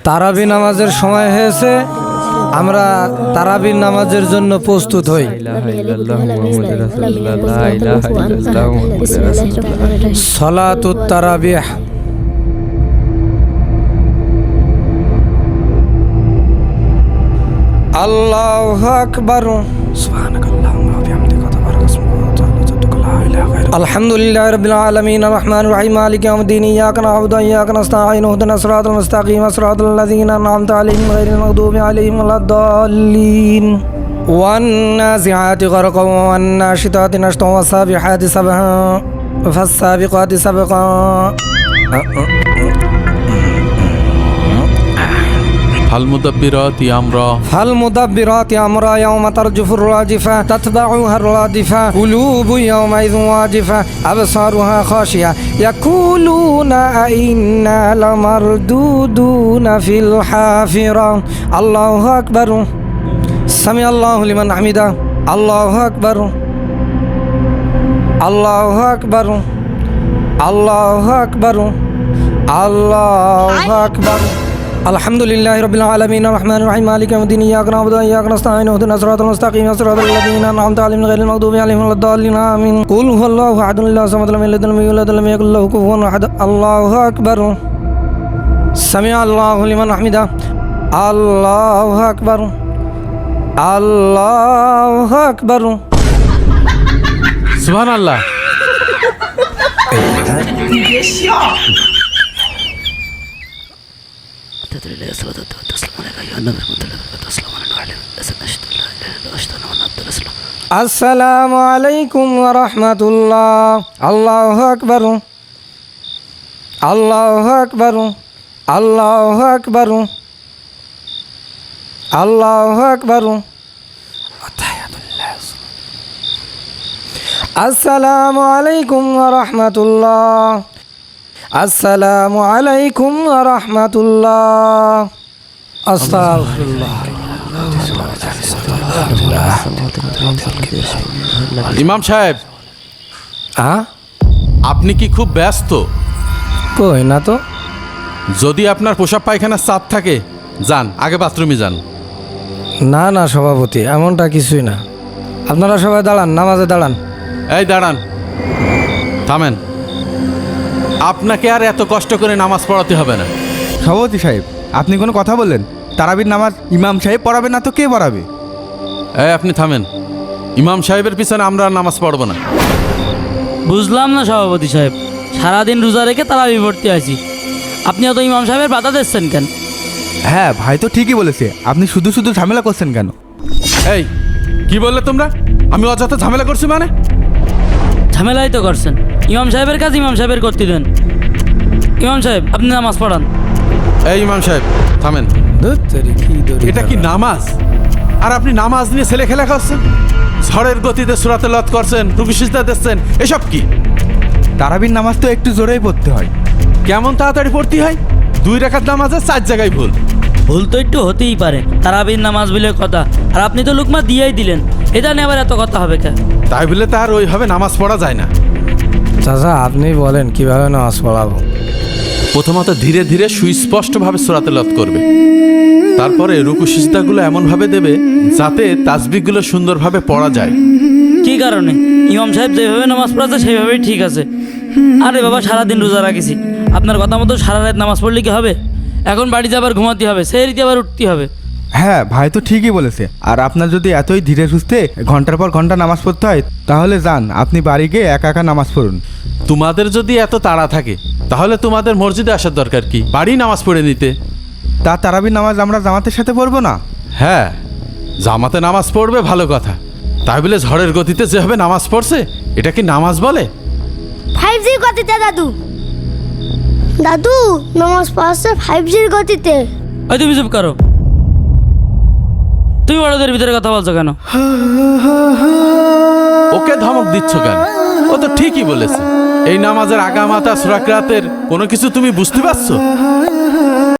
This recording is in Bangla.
তারাবি নামাজের সময় হয়েছে, আমরা তারাবি নামাজের জন্য প্রস্তুত হই। সালাতুত তারাবিহ। আল্লাহু আকবার। সুবহানাকাল্লাহুম্মা ওয়া বিহামদিকা তাবারাকা ইসমুকা ওয়া তাআলা জাদ্দুকা লা ইলাহা গায়রুক। আলহামদুলিল্লাহি রাব্বিল আলামিন আর রহমানির রহিম মালিকি ইয়াউমিদ্দিন ইয়্যাকা না'বুদু ওয়া ইয়্যাকা নাস্তাঈন ইহদিনাস সিরাতাল মুস্তাকিম সিরাতাল লাযীনা আন'আমতা আলাইহিম গায়রিল মাগদুবি আলাইহিম ওয়ালাদ-দাল্লিন। ওয়ান নাযিআতি গরকান ওয়ান নাশিতাতি নাশতান ওয়াস সাবিহাতি সাবহা ফাস সাবিকাতি সাবকা। ফালমুদাব্বিরাতি আমরা ফালমুদাব্বিরাতি আমরা ইয়াওমা তারজুফুর রাজিফা তাতবাউহা রাদিফা কুলুবু ইয়াওমাইযিন ওয়াজিফা আবসারুহা খাশিয়া ইয়াকুলুনা আইন্না লামারদুদুনা ফিল হাফিরা। আল্লাহু আকবার। সামি আল্লাহু লিমান হামিদা। আল্লাহু আকবার। আল্লাহু আকবার। আল্লাহু আকবার। আল্লাহু আকবার। আলহামদুলিল্লাহি রাব্বিল আলামিন আর রহমানির রহিম মালিকি ইয়াউমিদ্দিন ইয়্যাকা না'বুদু ওয়া ইয়্যাকা নাস্তাঈন ইহদিনাস সিরাতাল মুস্তাকিম সিরাতাল লাযীনা আন'আমতা আলাইহিম গায়রিল মাগদুবি আলাইহিম ওয়ালাদ-দাল্লিন। আমিন। কুল হুয়াল্লাহু আহাদুল লাহু সামাদুল লাম ইয়ালিদ ওয়া লাম ইউলাদ ওয়া লাম ইয়াকুল লাহু কুফুওয়ান আহাদ। আল্লাহু আকবার। সামিআ আল্লাহু লিমান হামিদা। আল্লাহু আকবার। আল্লাহু আকবার। সুবহানাল্লাহ। আসসালামু আলাইকুম ওয়া রাহমাতুল্লাহ। আল্লাহু আকবার। আল্লাহু আকবার। আল্লাহু আকবার। আল্লাহু আকবার। আসসালামু আলাইকুম ওয়া রাহমাতুল্লাহ। আসসালামু আলাইকুম ওয়া রাহমাতুল্লাহ। আস্তাগফিরুল্লাহ। ইমাম সাহেব, আপনি কি খুব ব্যস্ত? কই না তো। যদি আপনার পোশাক পায়খানার চাপ থাকে, যান আগে বাথরুমে যান। না না সভাপতি, এমনটা কিছুই না। আপনারা সবাই দাঁড়ান, নামাজে দাঁড়ান। এই দাঁড়ান, থামেন। আপনাকে আর এত কষ্ট করে নামাজ পড়াতে হবে না। সভাপতি সাহেব, আপনি কোনো কথা বললেন? তারাবির নামাজ ইমাম সাহেব পড়াবে না তো কে পড়াবে? এই আপনি থামেন। ইমাম সাহেবের পিছনে আমরা আর নামাজ পড়ব না। বুঝলাম না সভাপতি সাহেব, সারাদিন রোজা রেখে তারাবি পড়তে আছি, আপনি অত ইমাম সাহেবের বাধা দিচ্ছেন কেন? হ্যাঁ ভাই তো ঠিকই বলেছে, আপনি শুধু শুধু ঝামেলা করছেন কেন? এই কি বললে তোমরা? আমি অযথা ঝামেলা করছি মানে? ঝামেলাই তো করছেন। ইমাম সাহেবের কাজ ইমাম সাহেবের করতে দেন। ইমাম সাহেব, আপনি নামাজ পড়ান। এই ইমাম সাহেব থামেন। এটা কি নামাজ? আর আপনি নামাজ নিয়ে ছেলে খেলা করছেন? ঝড়ের গতিতে সূরাতে লত করছেন, রুকু সিজদা দিচ্ছেন, এসব কি? তারাবির নামাজ তো একটু জোরেই পড়তে হয়। কেমন তাড়াতাড়ি পড়তে হয়? 2 রাকাত নামাজে 4 জায়গায় ভুল। ভুল তো একটু হতেই পারে, তারাবির নামাজ বলে কথা। আর আপনি তো লুকমা দিয়েই দিলেন, এটা নিয়ে আবার এত কথা হবে কেন? তাই বলে তার ওইভাবে নামাজ পড়া যায় না। চাচা আপনি বলেন কিভাবে নামাজ পড়াবো? প্রথমত ধীরে ধীরে সুস্পষ্টভাবে সূরাতে লত করবে, তারপরে রুকু সিজদাগুলো এমনভাবে দেবে যাতে তাসবিহগুলো সুন্দরভাবে পড়া যায়। কি কারণে? ইমাম সাহেব যেভাবে নামাজ পড়াচ্ছে সেইভাবেই ঠিক আছে। আরে বাবা, সারাদিন রোজা রাখেছি, আপনার কথা মতো সারা রাত নামাজ পড়লে কি হবে? এখন বাড়িতে আবার ঘুমাতে হবে, সেই রীতি আবার উঠতে হবে। হ্যাঁ ভাই তো ঠিকই বলেছে। আর আপনার যদি এতই ধীরে সুস্থে ঘন্টার পর ঘন্টা নামাজ পড়তে হয়, তাহলে যান আপনি বাড়ি গিয়ে একা একা নামাজ পড়ুন। তোমাদের যদি এত তাড়া থাকে তাহলে তোমাদের মসজিদে আসার দরকার কি? বাড়ি নামাজ পড়ে নিতে। তা তারাবির নামাজ আমরা জামাতের সাথে পড়বো না? হ্যাঁ, জামাতে নামাজ পড়বে ভালো কথা, তাই বলে ঝড়ের গতিতে যেভাবে নামাজ পড়ছে এটা কি নামাজ বলে? 5G গতিতে দাদু। দাদু নামাজ পড়ছে 5G গতিতে। ওই তুমি চুপ করো, তুমি বড়দের ভিতরে কথা বলছো কেন? ওকে ধমক দিচ্ছ কেন? ও তো ঠিকই বলেছে। এই নামাজের আগামাতা সূরা কিরাতের কোনো কিছু তুমি বুঝতে পারছো?